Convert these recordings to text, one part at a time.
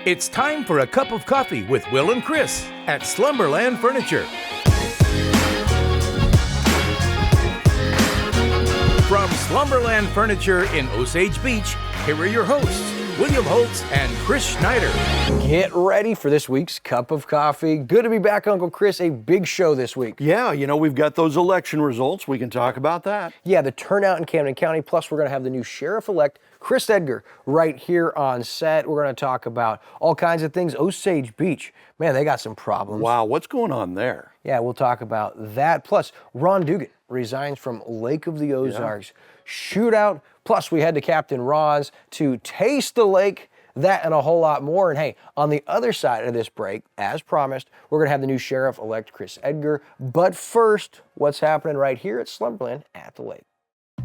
It's time for a cup of coffee with Will and Chris at Slumberland Furniture. From Slumberland Furniture in Osage Beach, here are your hosts, William Holtz and Chris Schneider. Get ready for this week's cup of coffee. Good to be back, Uncle Chris. A big show this week. Yeah, you know, we've got those election results. We can talk about that. Yeah, the turnout in Camden County. Plus, we're going to have the new sheriff-elect, Chris Edgar, right here on set. We're going to talk about all kinds of things. Osage Beach, man, they got some problems. Wow, what's going on there? Yeah, we'll talk about that. Plus, Ron Duggan resigns from Lake of the Ozarks. Shootout. Plus, we head to Captain Ron's to taste the lake, that and a whole lot more. And hey, on the other side of this break, as promised, we're going to have the new sheriff-elect, Chris Edgar. But first, what's happening right here at Slumberland at the lake?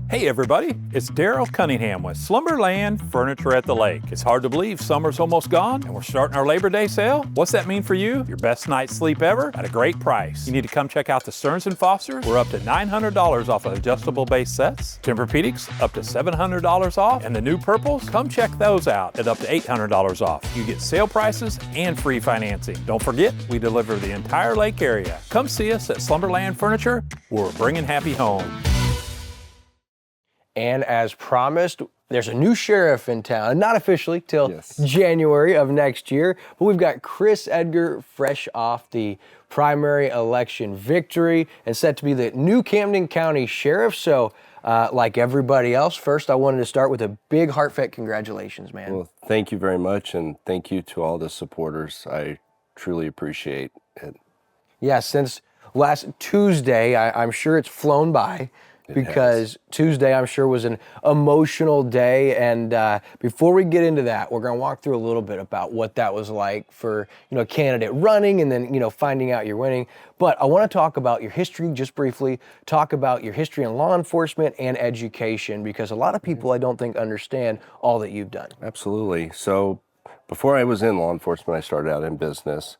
Hey everybody, it's Daryl Cunningham with Slumberland Furniture at the Lake. It's hard to believe summer's almost gone and we're starting our Labor Day sale. What's that mean for you? Your best night's sleep ever at a great price. You need to come check out the Stearns & Fosters. We're up to $900 off of adjustable base sets. Tempur-Pedics up to $700 off. And the new purples, come check those out at up to $800 off. You get sale prices and free financing. Don't forget, we deliver the entire lake area. Come see us at Slumberland Furniture, where we're bringing happy home. And as promised, there's a new sheriff in town, not officially till January of next year, but we've got Chris Edgar fresh off the primary election victory and set to be the new Camden County Sheriff. So like everybody else, first I wanted to start with a big heartfelt congratulations, man. Well, thank you very much, and thank you to all the supporters. I truly appreciate it. Yeah, since last Tuesday, I'm sure it's flown by. Because Tuesday, I'm sure, was an emotional day. And before we get into that, we're going to walk through a little bit about what that was like for, a candidate running and then, finding out you're winning. But I want to talk about your history just briefly, talk about your history in law enforcement and education, because a lot of people, I don't think, understand all that you've done. Absolutely. So before I was in law enforcement, I started out in business.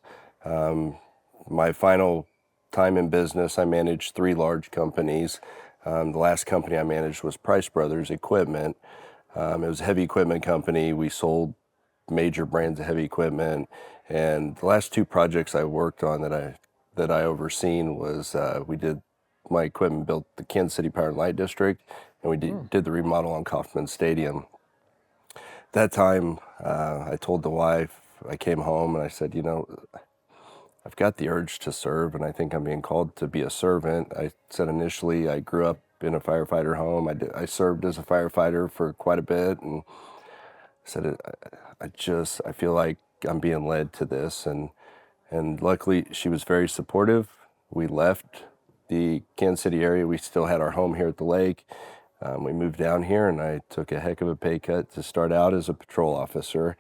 My final time in business, I managed 3 large companies. The last company I managed was Price Brothers Equipment. It was a heavy equipment company. We sold major brands of heavy equipment. And the last 2 projects I worked on that I overseen was my equipment built the Kansas City Power and Light District, and we did the remodel on Kauffman Stadium. That time, I told the wife, I came home and I said, I've got the urge to serve, and I think I'm being called to be a servant. I said initially I grew up in a firefighter home. I served as a firefighter for quite a bit, and I said I feel like I'm being led to this, and luckily she was very supportive. We left the Kansas City area. We still had our home here at the lake. We moved down here, and I took a heck of a pay cut to start out as a patrol officer.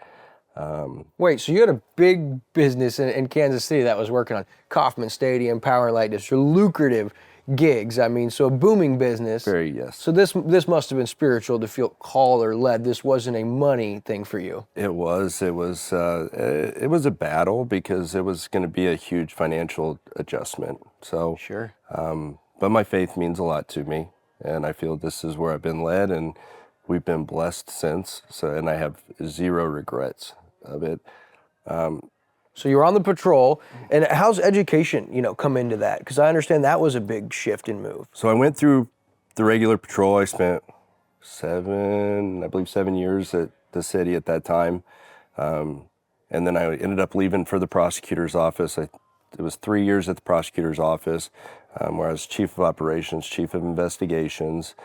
Wait, so you had a big business in Kansas City that was working on Kauffman Stadium, Power and Light District, lucrative gigs. I mean, so a booming business. Very, yes. So this must have been spiritual to feel called or led. This wasn't a money thing for you. It was a battle because it was going to be a huge financial adjustment. So, sure. But my faith means a lot to me, and I feel this is where I've been led, and we've been blessed since. So, and I have 0 regrets of it. So you're on the patrol, and how's education, come into that? Because I understand that was a big shift and move. So I went through the regular patrol. I spent 7 years at the city at that time. And then I ended up leaving for the prosecutor's office. It was 3 years at the prosecutor's office, where I was chief of operations, chief of investigations.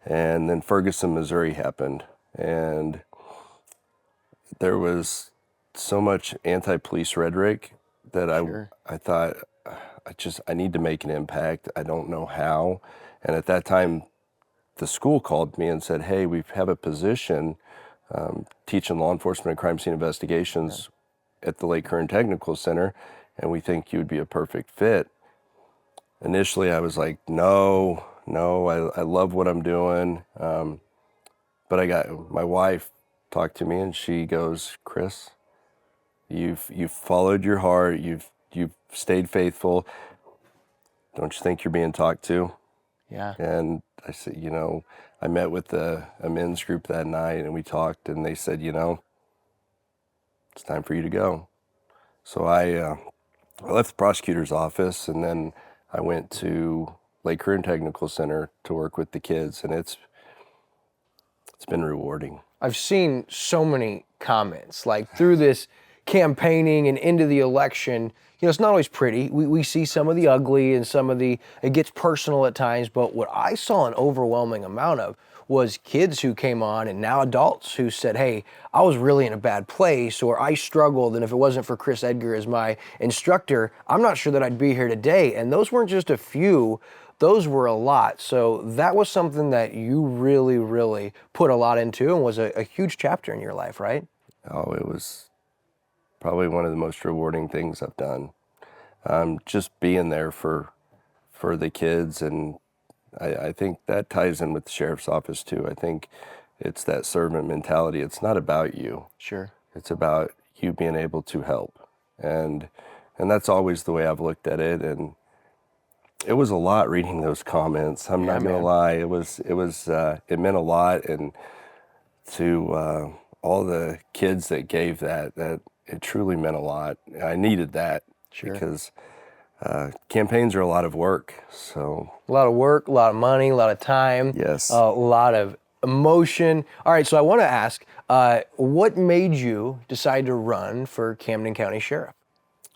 And then Ferguson, Missouri happened. And there was so much anti-police rhetoric that I thought, I need to make an impact. I don't know how. And at that time, the school called me and said, hey, we have a position teaching law enforcement and crime scene investigations at the Lake Kern Technical Center, and we think you would be a perfect fit. Initially, I was like, no, I love what I'm doing. But my wife talked to me, and she goes, Chris, you've followed your heart, you've stayed faithful. Don't you think you're being talked to? Yeah. And I said, I met with a men's group that night, and we talked, and they said, it's time for you to go. So I left the prosecutor's office, and then I went to Lake Career and Technical Center to work with the kids, and it's been rewarding. I've seen so many comments, like through this campaigning and into the election, it's not always pretty. We see some of the ugly and some of it gets personal at times, but what I saw an overwhelming amount of was kids who came on and now adults who said, hey, I was really in a bad place, or I struggled, and if it wasn't for Chris Edgar as my instructor, I'm not sure that I'd be here today. And those weren't just a few, those were a lot. So that was something that you really, really put a lot into and was a huge chapter in your life, right? Oh, it was probably one of the most rewarding things I've done. Just being there for the kids, and I think that ties in with the sheriff's office too. I think it's that servant mentality. It's not about you. Sure. It's about you being able to help. And that's always the way I've looked at it. And it was a lot reading those comments. I'm not gonna lie. It meant a lot. And to all the kids that gave that it truly meant a lot. I needed that. Sure. Because campaigns are a lot of work. So a lot of work, a lot of money, a lot of time. Yes. A lot of emotion. All right, so I want to ask, what made you decide to run for Camden County Sheriff?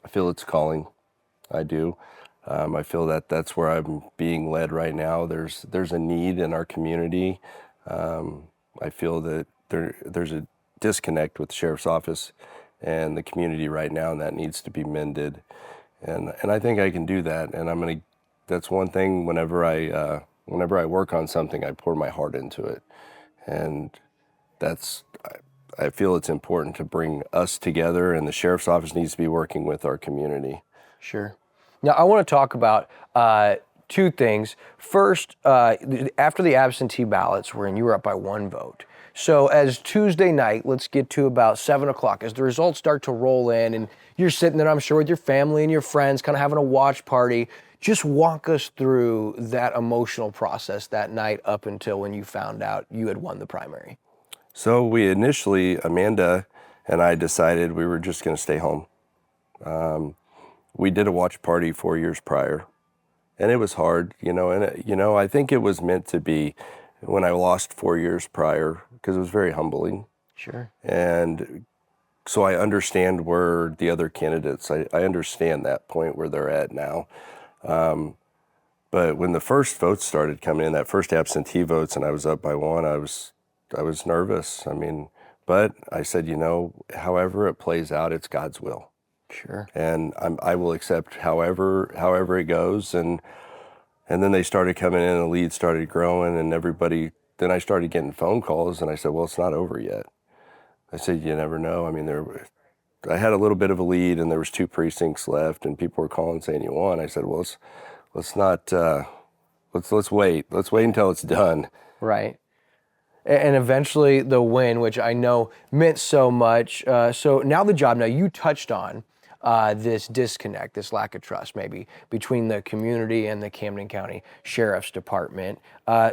I feel it's calling. I do. I feel that that's where I'm being led right now. There's a need in our community. I feel that there's a disconnect with the sheriff's office and the community right now, and that needs to be mended. And I think I can do that. And that's one thing. Whenever I work on something, I pour my heart into it. And I feel it's important to bring us together, and the sheriff's office needs to be working with our community. Sure. Now, I want to talk about two things. First, after the absentee ballots were in, you were up by 1 vote. So as Tuesday night, let's get to about 7 o'clock, as the results start to roll in and you're sitting there, I'm sure, with your family and your friends, kind of having a watch party. Just walk us through that emotional process that night up until when you found out you had won the primary. So we initially, Amanda and I decided we were just going to stay home. We did a watch party 4 years prior, and it was hard, and I think it was meant to be when I lost 4 years prior, because it was very humbling. Sure. And so I understand where the other candidates, I understand that point where they're at now. But when the first votes started coming in, that first absentee votes, and I was up by 1, I was nervous. But I said, however it plays out, it's God's will. Sure. And I will accept however it goes. And then they started coming in, and the lead started growing, and then I started getting phone calls, and I said, well, it's not over yet. I said, you never know. I had a little bit of a lead, and there was 2 precincts left, and people were calling saying you won. I said, well, let's wait. Let's wait until it's done. Right. And eventually the win, which I know meant so much. So now the job, now you touched on this disconnect, this lack of trust maybe between the community and the Camden County Sheriff's Department.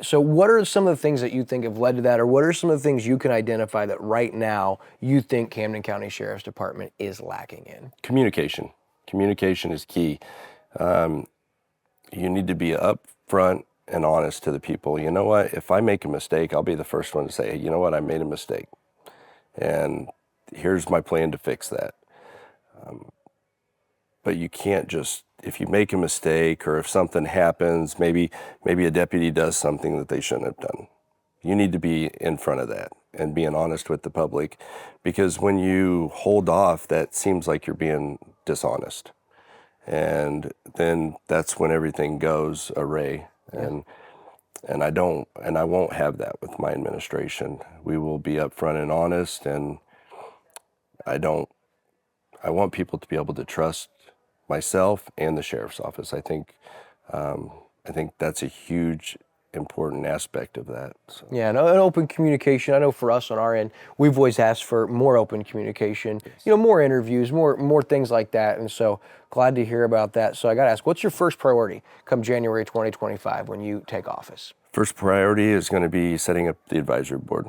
So what are some of the things that you think have led to that, or what are some of the things you can identify that right now you think Camden County Sheriff's Department is lacking in? Communication. Communication is key. You need to be upfront and honest to the people. You know what? If I make a mistake, I'll be the first one to say, hey, you know what? I made a mistake, and here's my plan to fix that. But you can't just, if you make a mistake or if something happens, maybe a deputy does something that they shouldn't have done. You need to be in front of that and being honest with the public, because when you hold off, that seems like you're being dishonest. And then that's when everything goes awry. And I won't have that with my administration. We will be upfront and honest, and I want people to be able to trust myself and the sheriff's office. I think that's a huge, important aspect of that. So. Yeah, and open communication. I know for us on our end, we've always asked for more open communication, more interviews, more things like that. And so glad to hear about that. So I got to ask, what's your first priority come January 2025 when you take office? First priority is going to be setting up the advisory board.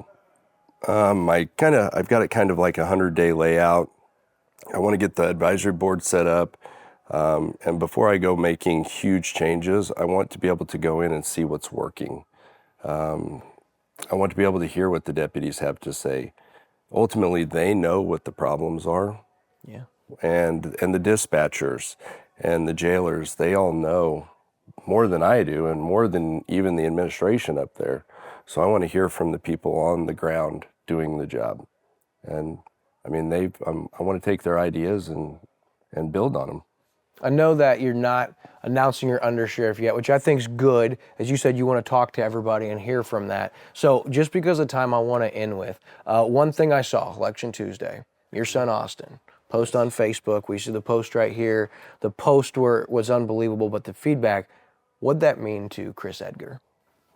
I've got it kind of like a 100-day layout. I want to get the advisory board set up. And before I go making huge changes, I want to be able to go in and see what's working. I want to be able to hear what the deputies have to say. Ultimately, they know what the problems are. Yeah. And the dispatchers and the jailers, they all know more than I do and more than even the administration up there. So I want to hear from the people on the ground doing the job. And I mean, I want to take their ideas and build on them. I know that you're not announcing your undersheriff yet, which I think is good. As you said, you want to talk to everybody and hear from that. So just because of time, I want to end with one thing I saw, Election Tuesday, your son Austin, post on Facebook. We see the post right here. The post was unbelievable, but the feedback, what'd that mean to Chris Edgar?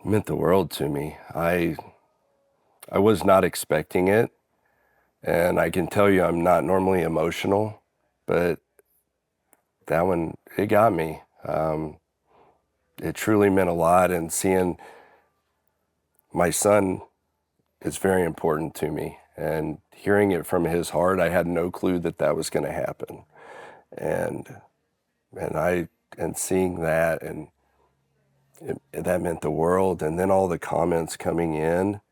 It meant the world to me. I was not expecting it. And I can tell you I'm not normally emotional, but that one, it got me. It truly meant a lot, and seeing my son is very important to me. And hearing it from his heart, I had no clue that was going to happen. And seeing that, and that meant the world. And then all the comments coming in,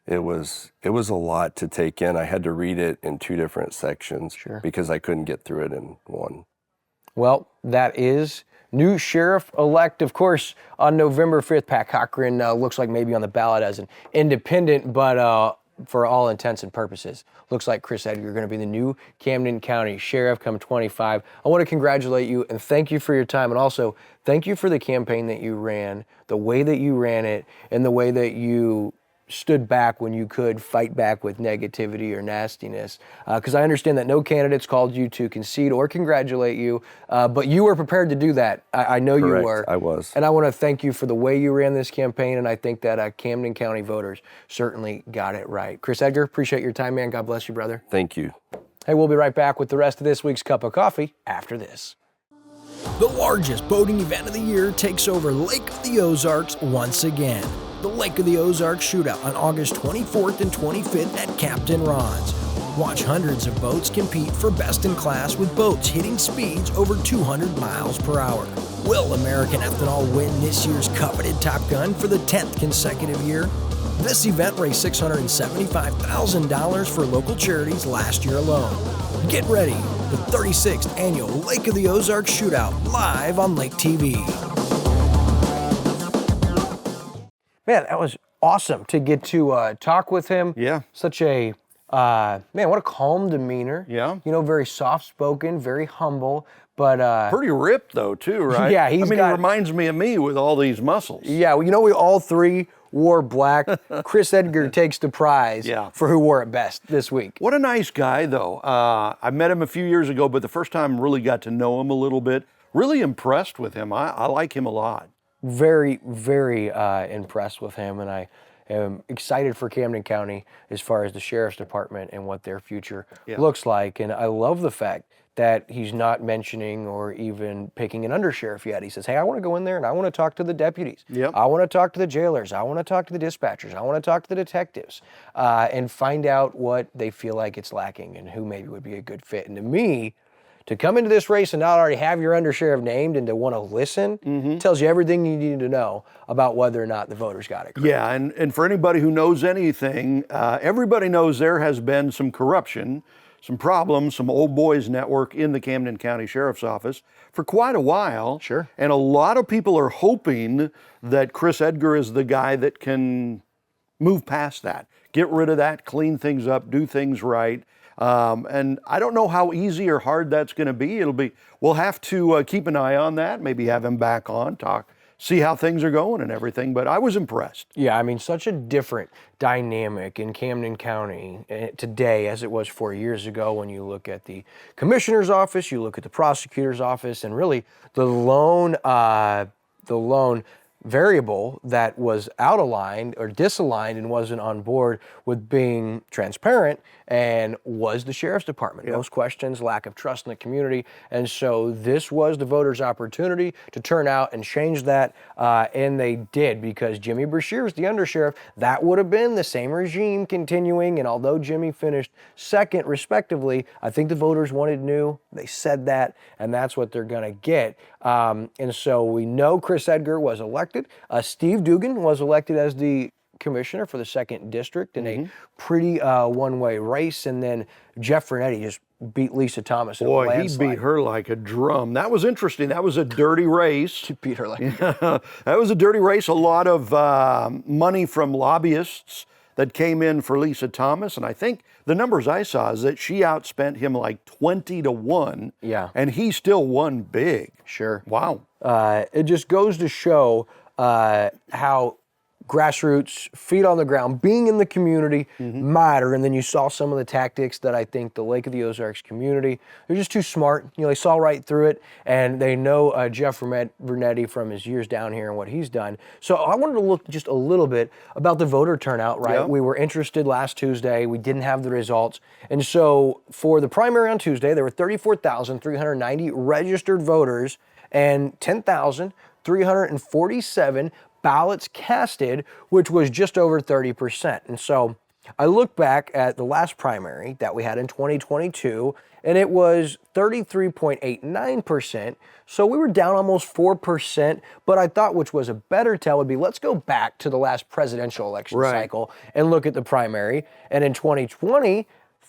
it was a lot to take in. I had to read it in two different sections because I couldn't get through it in one. Well, that is new sheriff-elect, of course, on November 5th. Pat Cochran looks like maybe on the ballot as an independent, but for all intents and purposes, looks like Chris Edgar going to be the new Camden County Sheriff come 25. I want to congratulate you and thank you for your time, and also thank you for the campaign that you ran, the way that you ran it, and the way that you stood back when you could fight back with negativity or nastiness. Because I understand that no candidates called you to concede or congratulate you, but you were prepared to do that. I know Correct. you were. I was. And I want to thank you for the way you ran this campaign, and I think that Camden County voters certainly got it right. Chris Edgar, appreciate your time, man. God bless you, brother. Thank you. Hey, we'll be right back with the rest of this week's Cup of Coffee after this. The largest boating event of the year takes over Lake of the Ozarks once again. The Lake of the Ozarks shootout on August 24th and 25th at Captain Ron's. Watch hundreds of boats compete for best in class with boats hitting speeds over 200 miles per hour. Will American Ethanol win this year's coveted Top Gun for the 10th consecutive year? This event raised $675,000 for local charities last year alone. Get ready, the 36th annual Lake of the Ozarks shootout live on Lake TV. Man, that was awesome to get to talk with him. Yeah. Such a, man, what a calm demeanor. Yeah. You know, very soft-spoken, very humble, but... Pretty ripped, though, too, right? Yeah, he reminds me of me with all these muscles. Yeah, well, you know, we all three wore black. Chris Edgar takes the prize for who wore it best this week. What a nice guy, though. I met him a few years ago, but the first time really got to know him a little bit. Really impressed with him. I like him a lot. Very, very impressed with him, and I am excited for Camden County as far as the Sheriff's Department and what their future looks like. And I love the fact that he's not mentioning or even picking an undersheriff yet. He says, hey, I want to go in there and I want to talk to the deputies. Yep. I want to talk to the jailers. I want to talk to the dispatchers. I want to talk to the detectives and find out what they feel like it's lacking and who maybe would be a good fit. And to me, to come into this race and not already have your undersheriff named and to want to listen tells you everything you need to know about whether or not the voters got it correct. Yeah, and for anybody who knows anything, everybody knows there has been some corruption, some problems, some old boys network in the Camden County Sheriff's Office for quite a while. Sure. And a lot of people are hoping that Chris Edgar is the guy that can move past that, get rid of that, clean things up, do things right. And I don't know how easy or hard that's going to be. We'll have to keep an eye on that, maybe have him back on, talk, see how things are going and everything, but I was impressed. Yeah, I mean, such a different dynamic in Camden County today as it was 4 years ago when you look at the commissioner's office, you look at the prosecutor's office, and really the lone variable that was out of line or disaligned and wasn't on board with being transparent and was the sheriff's department. Most questions, lack of trust in the community. And so this was the voters' opportunity to turn out and change that. And they did, because Jimmy Brashear is the undersheriff. That would have been the same regime continuing. And although Jimmy finished second respectively, I think the voters wanted new. They said that, and that's what they're going to get. And so we know Chris Edgar was elected. Steve Duggan was elected as the commissioner for the 2nd District in a pretty one-way race. And then Jeff Vernetti just beat Lisa Thomas in a Boy, he landslide. beat her like a drum. That was interesting. That was a dirty race. He beat her like That was a dirty race. A lot of money from lobbyists that came in for Lisa Thomas. And I think the numbers I saw is that she outspent him like 20-1. Yeah. And he still won big. Sure. Wow. It just goes to show how grassroots, feet on the ground, being in the community matter. And then you saw some of the tactics that I think the Lake of the Ozarks community, they're just too smart. You know, they saw right through it, and they know Jeff Vernetti from his years down here and what he's done. So I wanted to look just a little bit about the voter turnout, right? Yeah. We were interested last Tuesday. We didn't have the results. And so for the primary on Tuesday, there were 34,390 registered voters and 10,347 ballots casted, which was just over 30%. And so I look back at the last primary that we had in 2022, and it was 33.89%. So we were down almost 4%, but I thought which was a better tell would be, let's go back to the last presidential election cycle and look at the primary. And in 2020,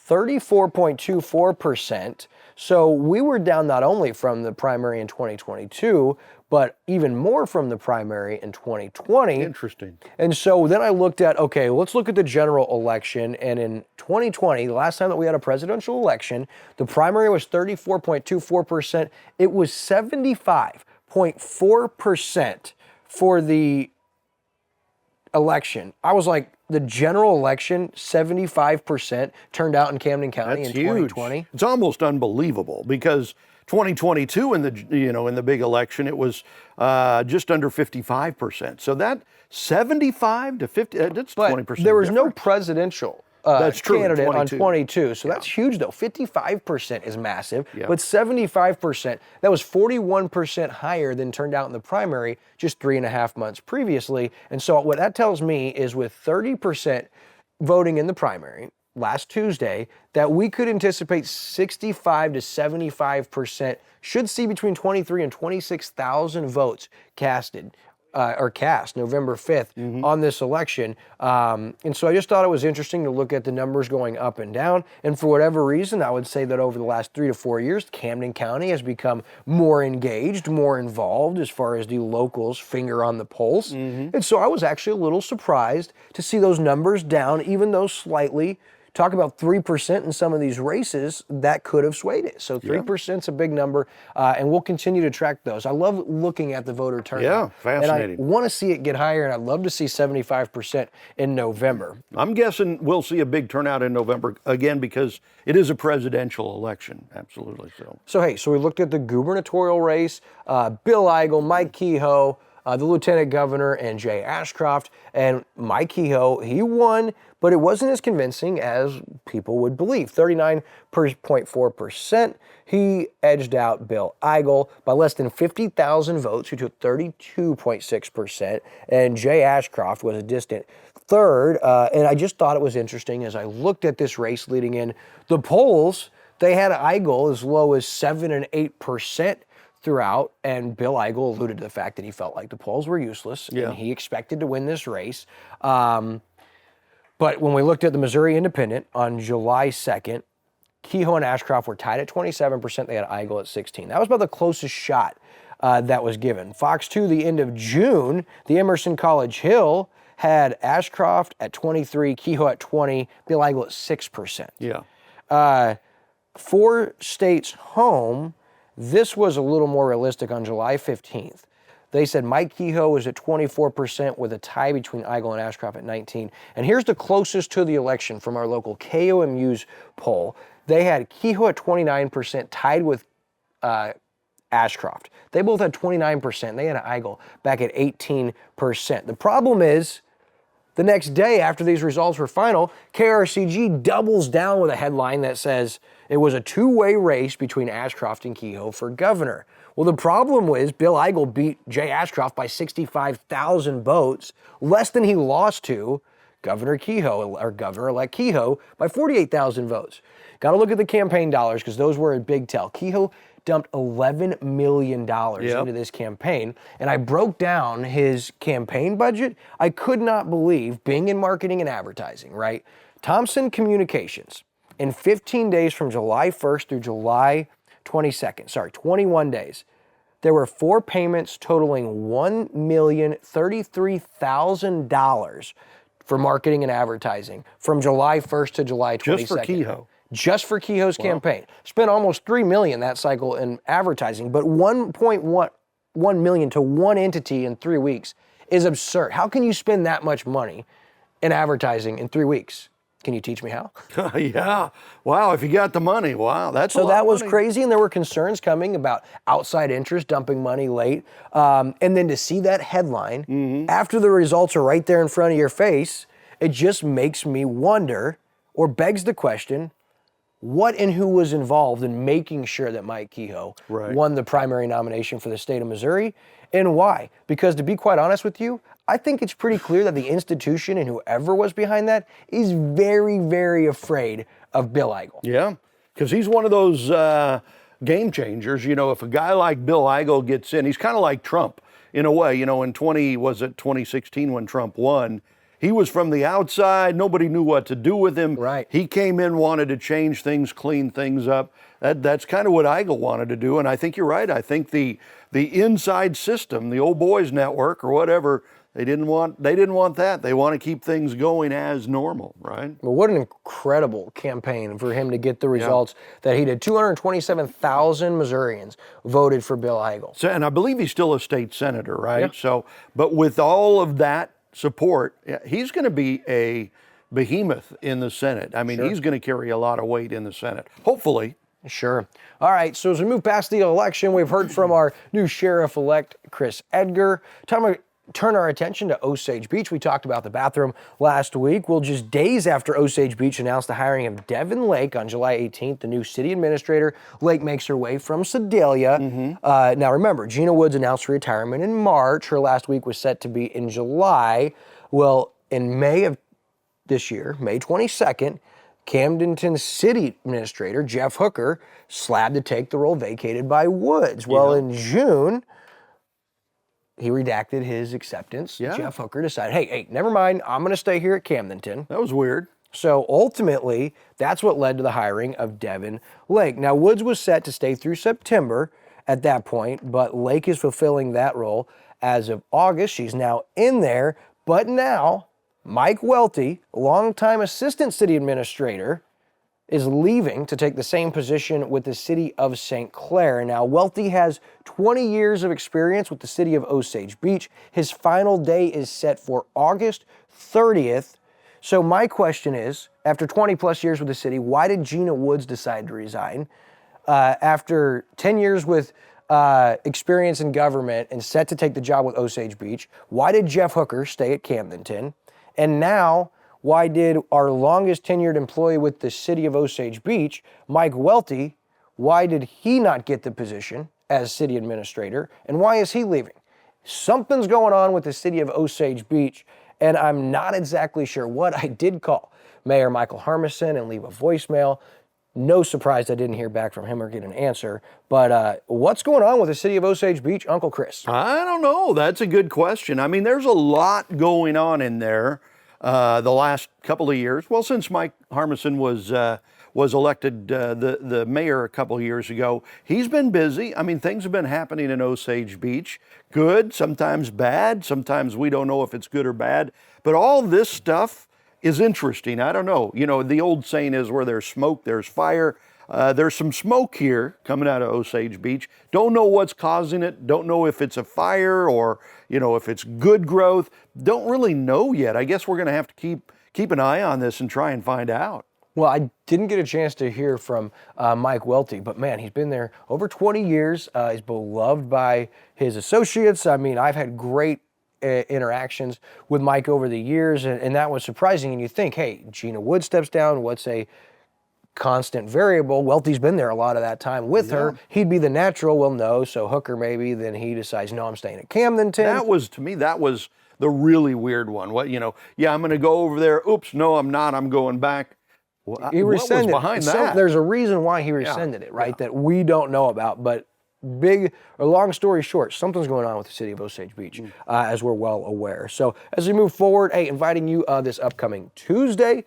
34.24%. So we were down not only from the primary in 2022, but even more from the primary in 2020. Interesting. And so then I looked at, okay, let's look at the general election. And in 2020, the last time that we had a presidential election, the primary was 34.24%. It was 75.4% for the election. I was like, the general election, 75% turned out in Camden County in 2020. It's almost unbelievable, because 2022 in the big election, it was just under 55%. So that 75 to 50, that's 20%. There was no presidential That's true, candidate 22. on 22. So that's huge, though. 55% is massive, but 75%, that was 41% higher than turned out in the primary just 3.5 months previously. And so what that tells me is, with 30% voting in the primary last Tuesday, that we could anticipate 65 to 75%, should see between 23 and 26,000 votes casted. Cast November 5th on this election. And so I just thought it was interesting to look at the numbers going up and down. And for whatever reason, I would say that over the last 3 to 4 years, Camden County has become more engaged, more involved as far as the locals' finger on the pulse. And so I was actually a little surprised to see those numbers down, even though slightly. Talk about 3% in some of these races, that could have swayed it. So 3% is a big number, and we'll continue to track those. I love looking at the voter turnout. Yeah, fascinating. And I want to see it get higher, and I'd love to see 75% in November. I'm guessing we'll see a big turnout in November again, because it is a presidential election. Absolutely so. So we looked at the gubernatorial race, Bill Eigel, Mike Kehoe, the lieutenant governor, and Jay Ashcroft. And Mike Kehoe, he won, but it wasn't as convincing as people would believe. 39.4%. He edged out Bill Eigel by less than 50,000 votes, who took 32.6%. And Jay Ashcroft was a distant third. And I just thought it was interesting as I looked at this race leading in the polls. They had Eigel as low as 7 and 8% throughout, and Bill Eigel alluded to the fact that he felt like the polls were useless, and he expected to win this race. But when we looked at the Missouri Independent on July 2nd, Kehoe and Ashcroft were tied at 27%. They had Eigel at 16%. That was about the closest shot that was given. Fox 2, the end of June, the Emerson College Hill had Ashcroft at 23%, Kehoe at 20%, Bill Eigel at 6%. Yeah. For States Home, this was a little more realistic on July 15th. They said Mike Kehoe was at 24% with a tie between Eigel and Ashcroft at 19%. And here's the closest to the election from our local KOMU's poll. They had Kehoe at 29%, tied with Ashcroft. They both had 29%. They had Eigel back at 18%. The problem is, the next day after these results were final, KRCG doubles down with a headline that says it was a two-way race between Ashcroft and Kehoe for governor. Well, the problem was Bill Eigel beat Jay Ashcroft by 65,000 votes, less than he lost to Governor Kehoe, or Governor-elect Kehoe, by 48,000 votes. Got to look at the campaign dollars because those were a big tell. Kehoe dumped $11 million into this campaign, and I broke down his campaign budget. I could not believe, being in marketing and advertising, right? Thompson Communications, in 15 days from July 1st through July 22nd, 21 days, there were 4 payments totaling $1,033,000 for marketing and advertising from July 1st to July 22nd. Just for Kehoe. Just for Kehoe's campaign. Spent almost $3 million that cycle in advertising, but $1.1 million to one entity in 3 weeks is absurd. How can you spend that much money in advertising in 3 weeks? Can you teach me how? Yeah. Wow, if you got the money, wow, that's a lot So that of was money. crazy, and there were concerns coming about outside interest dumping money late. And then to see that headline after the results are right there in front of your face, it just makes me wonder, or begs the question, what and who was involved in making sure that Mike Kehoe won the primary nomination for the state of Missouri, and why? Because to be quite honest with you, I think it's pretty clear that the institution and whoever was behind that is very, very afraid of Bill Eigel. Yeah, because he's one of those game changers. You know, if a guy like Bill Eigel gets in, he's kind of like Trump in a way. You know, in 2016 when Trump won, he was from the outside. Nobody knew what to do with him. Right. He came in, wanted to change things, clean things up. That's kind of what Eigel wanted to do. And I think you're right. I think the inside system, the old boys network or whatever, they didn't want that. They want to keep things going as normal, right? Well, what an incredible campaign for him to get the results that he did. 227,000 Missourians voted for Bill Eigel. So, and I believe he's still a state senator, right? Yeah. So, but with all of that support, he's going to be a behemoth in the Senate. I mean, he's going to carry a lot of weight in the Senate, hopefully. Sure. All right, so as we move past the election, we've heard from our new sheriff-elect, Chris Edgar. Time to turn our attention to Osage Beach. We talked about the bathroom last week. Well, just days after Osage Beach announced the hiring of Devin Lake on July 18th, the new city administrator, Lake makes her way from Sedalia. Now remember, Gina Woods announced her retirement in March. Her last week was set to be in July. Well, in May of this year, May 22nd, Camdenton City Administrator Jeff Hooker slabbed to take the role vacated by Woods. Well, in June, he redacted his acceptance. Jeff Hooker decided, hey, never mind, I'm going to stay here at Camdenton. That was weird. So ultimately, that's what led to the hiring of Devin Lake. Now, Woods was set to stay through September at that point, but Lake is fulfilling that role as of August. She's now in there, but now Mike Welty, longtime assistant city administrator, is leaving to take the same position with the city of St. Clair. Now, Welty has 20 years of experience with the city of Osage Beach. His final day is set for August 30th. So my question is, after 20 plus years with the city, why did Gina Woods decide to resign? After 10 years with experience in government and set to take the job with Osage Beach, why did Jeff Hooker stay at Camdenton? And now, why did our longest tenured employee with the city of Osage Beach, Mike Welty, why did he not get the position as city administrator? And why is he leaving? Something's going on with the city of Osage Beach, and I'm not exactly sure what. I did call Mayor Michael Harmison and leave a voicemail. No surprise I didn't hear back from him or get an answer. But what's going on with the city of Osage Beach, Uncle Chris? I don't know. That's a good question. I mean, there's a lot going on in there the last couple of years. Well, since Mike Harmison was elected the mayor a couple of years ago, he's been busy. I mean, things have been happening in Osage Beach. Good, sometimes bad. Sometimes we don't know if it's good or bad. But all this stuff is interesting. I don't know. You know, the old saying is where there's smoke, there's fire. There's some smoke here coming out of Osage Beach. Don't know what's causing it. Don't know if it's a fire or, you know, if it's good growth. Don't really know yet. I guess we're going to have to keep an eye on this and try and find out. Well, I didn't get a chance to hear from Mike Welty, but man, he's been there over 20 years. He's beloved by his associates. I mean, I've had great interactions with Mike over the years, and that was surprising. And you think, hey, Gina Wood steps down. What's a constant variable? Welty's been there a lot of that time with her. He'd be the natural. Well, no. So Hooker maybe. Then he decides, no, I'm staying at Camden. That was, to me, that was the really weird one. What, I'm going to go over there. Oops, no, I'm not. I'm going back. He rescinded what was behind it. that? There's a reason why he rescinded it, right? That we don't know about. But long story short, something's going on with the city of Osage Beach, as we're well aware. So as we move forward, hey, inviting you this upcoming Tuesday,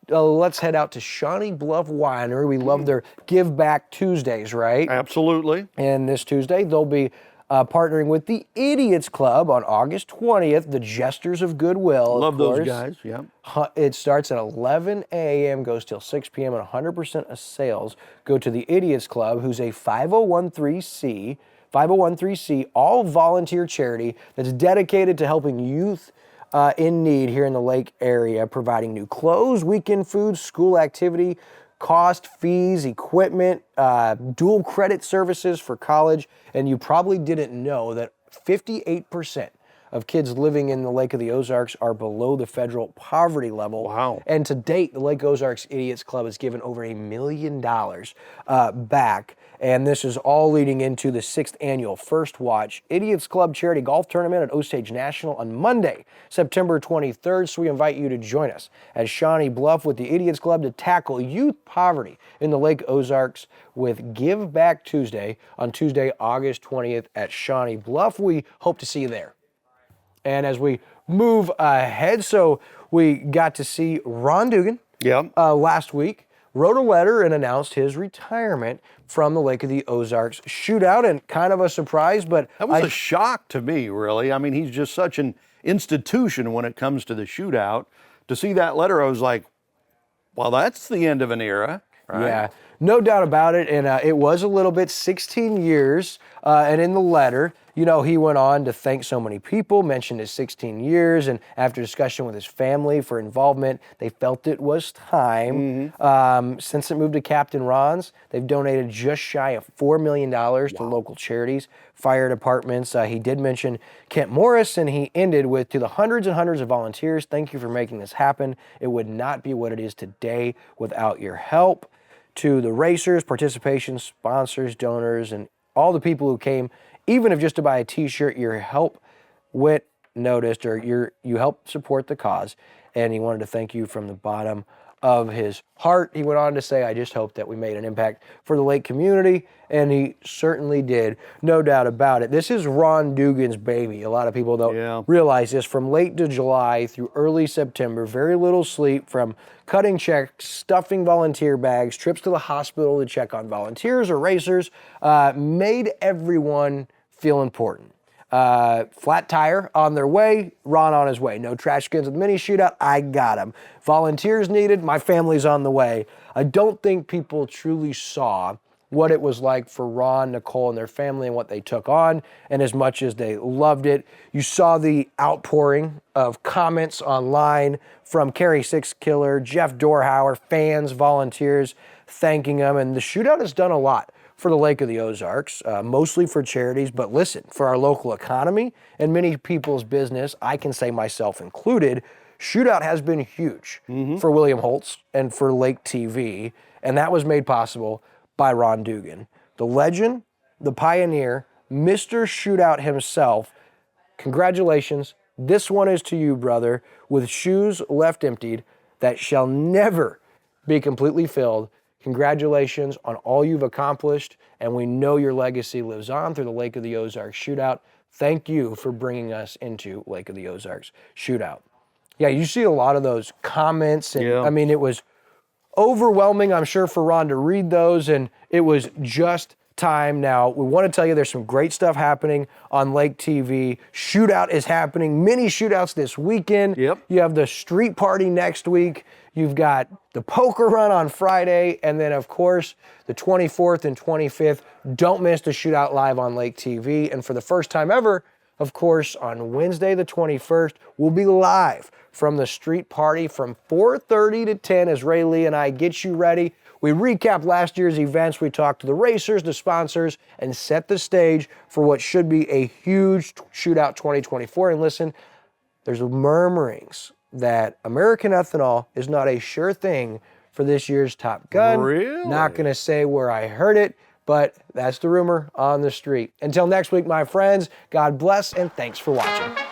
let's head out to Shawnee Bluff Winery. We love their Give Back Tuesdays, right? Absolutely. And this Tuesday, they'll be partnering with the Idiots Club on August 20th, the Jesters of Goodwill. Love those guys, yeah. It starts at 11 a.m., goes till 6 p.m., and 100% of sales go to the Idiots Club, who's a 501(c), all volunteer charity that's dedicated to helping youth in need here in the Lake area, providing new clothes, weekend food, school activity, cost, fees, equipment, dual credit services for college. And you probably didn't know that 58% of kids living in the Lake of the Ozarks are below the federal poverty level. Wow. And to date, the Lake Ozarks Idiots Club has given over $1 million back. And this is all leading into the 6th annual First Watch Idiots Club Charity Golf Tournament at Osage National on Monday, September 23rd. So we invite you to join us at Shawnee Bluff with the Idiots Club to tackle youth poverty in the Lake Ozarks with Give Back Tuesday on Tuesday, August 20th at Shawnee Bluff. We hope to see you there. And as we move ahead, so we got to see Ron Duggan last week, wrote a letter and announced his retirement from the Lake of the Ozarks shootout, and kind of a surprise, but that was a shock to me, really. I mean, he's just such an institution when it comes to the shootout. To see that letter, I was like, well, that's the end of an era. Right? Yeah, no doubt about it, and it was a little bit, 16 years, and in the letter, he went on to thank so many people, mentioned his 16 years, and after discussion with his family for involvement, they felt it was time. Since it moved to Captain Ron's, they've donated just shy of $4 million to local charities, fire departments. He did mention Kent Morris, and he ended with, to the hundreds and hundreds of volunteers, thank you for making this happen. It would not be what it is today without your help. To the racers, participation, sponsors, donors, and all the people who came, even if just to buy a t-shirt, your help went noticed, or you helped support the cause. And he wanted to thank you from the bottom of his heart. He went on to say, I just hope that we made an impact for the lake community. And he certainly did, no doubt about it. This is Ron Duggan's baby. A lot of people don't realize this. From late to July through early September, very little sleep, from cutting checks, stuffing volunteer bags, trips to the hospital to check on volunteers or racers, made everyone feel important. Flat tire on their way, Ron on his way. No trash cans at the mini shootout, I got him. Volunteers needed, my family's on the way. I don't think people truly saw what it was like for Ron, Nicole, and their family and what they took on, and as much as they loved it. You saw the outpouring of comments online from Carrie Six Killer, Jeff Dorhauer, fans, volunteers, thanking them, and the shootout has done a lot for the Lake of the Ozarks, mostly for charities, but listen, for our local economy and many people's business, I can say myself included, shootout has been huge for William Holtz and for Lake TV, and that was made possible by Ron Duggan. The legend, the pioneer, Mr. Shootout himself. Congratulations. This one is to you, brother, with shoes left emptied that shall never be completely filled. Congratulations on all you've accomplished, and we know your legacy lives on through the Lake of the Ozarks shootout. Thank you for bringing us into Lake of the Ozarks shootout. Yeah, you see a lot of those comments, and I mean, it was overwhelming, I'm sure, for Ron to read those, and it was just time. Now, we want to tell you there's some great stuff happening on Lake TV. Shootout is happening, mini shootouts this weekend. You have the street party next week. You've got the poker run on Friday, and then, of course, the 24th and 25th. Don't miss the shootout live on Lake TV. And for the first time ever, Of course, on Wednesday the 21st, we'll be live from the street party from 4:30 to 10 as Ray Lee and I get you ready. We recap last year's events, we talk to the racers, the sponsors, and set the stage for what should be a huge Shootout 2024. And listen, there's murmurings that American ethanol is not a sure thing for this year's Top Gun. Really? Not going to say where I heard it, but that's the rumor on the street. Until next week, my friends, God bless and thanks for watching.